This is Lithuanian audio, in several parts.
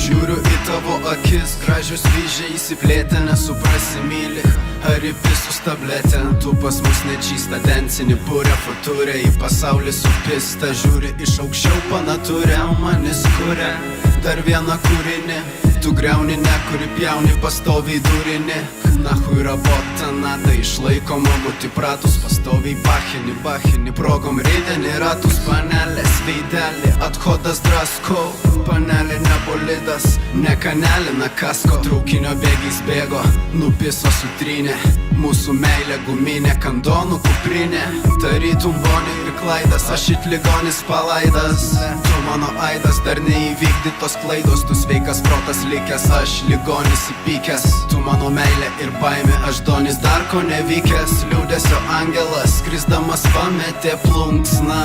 Žiūriu į tavo akis, gražios vyžiai įsiplėtę, nesuprasi myli ar į visus tabletę. Tu pas mus nečysta densinį purę futurę, į pasaulį supista, žiūri iš aukščiau panaturę, manis kuria dar vieną kūrinį. Tu griauni, nekuri pjauni, pastoviai durini. Nachui rabota, nada išlaikoma, būti pratus, pastoviai bachini, progom ridenį ratus, panelės veidelį, athodas drasko. Panelė ne bolidas, ne kanelė, na kasko. Traukinio bėgiais bėgo, nupiso sutrynė. Mūsų meilė guminė, kandonų kuprinė. Tarytum Bonnie ir Klaidas, aš it ligonis palaidas. Tu mano aidas, dar neįvykdytos klaidos. Tu sveikas protas likęs, aš ligonis įpykęs. Tu mano meilė ir baimė, aš Donis dar ko nevykęs. Liūdesio angelas, skrisdamas pametė plunksną.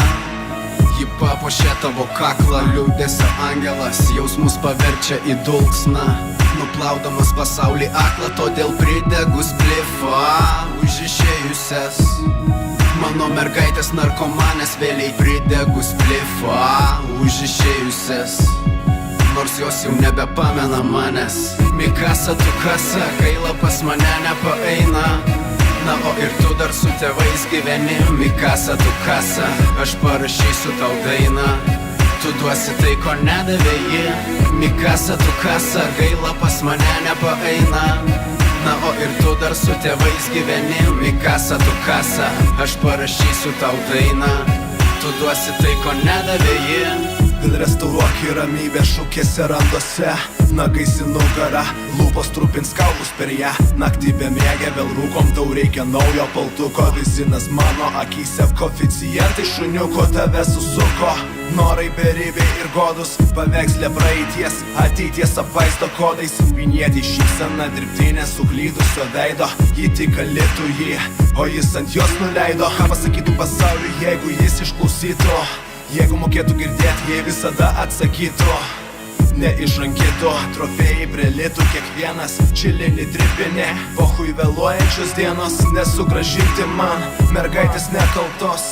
Ji papuošė tavo kaklą, liūdesio angelas, jausmus paverčia į dulksną. Nuplaudamas pasaulį aklą, todėl pridegus blifą už išėjusias. Mano mergaitės narkomanės, vėliai pridegus blifą už išėjusias. Nors jos jau nebepamena manęs. Mikasa, tu kasa, gaila pas mane nepaeina. Na o ir tu dar su tėvais gyveni. Mikasa, tu kasa, aš parašysiu tau dainą. Tu duosi tai, ko nedavė ji. Mikasa, tu kasa, gaila pas mane nepaeina. Na o ir tu dar su tėvais gyveni. Mikasa, tu kasa, aš parašysiu tau dainą. Tu duosi tai, ko nedavė ji. Vėl restauruok į ramybę šukėse randuose. Nagais į nugarą, lūpos trupins kaulus per ją. Naktį bemiegę vėl rūkom, tau reikia naujo paltuko. Vizinas mano akyse, koficijantai šuniuko tave susuko. Norai beribiai ir godus, paveikslė praeities, ateities apvaizdo kodais. Vinietį šypsena dirbtinė suklydusio veido. Ji tik alitų jį, o jis ant jos nuleido. Ką pasakytų pasauliui, jeigu jis išklausytų? Jeigu mokėtų girdėti, jei visada atsakytų. Neišrankytų, trofėjai prie litų, kiekvienas čilinį tripinė. Pohui vėluojančios dienos, nesugražinti man mergaitės nekaltos.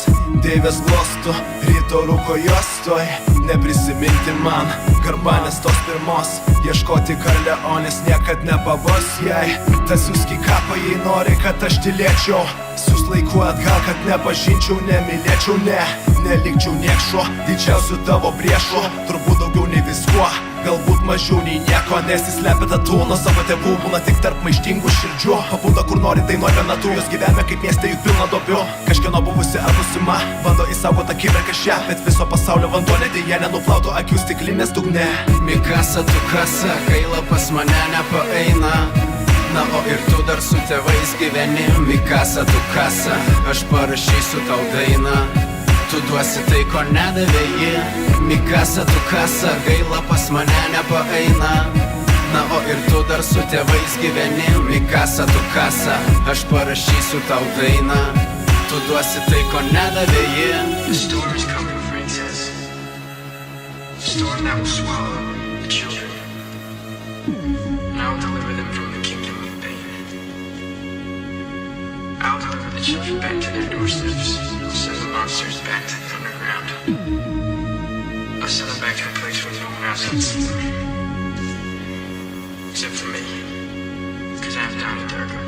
Deivės glostų, ryto rūko jos toj, neprisiminti man garbanės tos pirmos. Ieškoti Karleonės niekad nepavos jai. Tas siūski kapą, jei nori, kad aš tylėčiau. Siūs laiku atgal, kad nepažinčiau, nemylėčiau, nelikčiau niekšo, didžiausiu tavo priešu. Turbūt daugiau nei viskuo, galbūt mažiau nei nieko. Nes jis slepia tatų nuo savo tėvų, būna tik tarp maištingų širdžių. Pabūna kur nori, tai nori natų, jos gyvenime kaip mieste juk pilna duobių. Kažkieno buvusi ar būsima, bando įsaugoti akimirką šią, bet viso pasaulio vanduo nedėja nenuplautų akių stiklinės dugne. Mikasa, tu kasa, gaila pas mane nepaeina. Na o ir tu dar su tėvais gyveni. Mikasa, tu kasa, aš parašysiu tau dainą. Tu duosi tai, ko nedavė ji. Mikasa, tu kasa, gaila pas mane nepaeina. Na o ir tu dar su tėvais gyveni. Mikasa, tu kasa, aš parašysiu tau dainą. Tu duosi tai, ko nedavė ji. The storm is coming, princess. The storm that will swallow the children. And I will deliver them from the kingdom of pain. I'll deliver the children back to their doorsteps. I'll send the monsters back to the underground. I'll send them back to a place where no one else can see them. Except for me. Because I have Donnie Darko.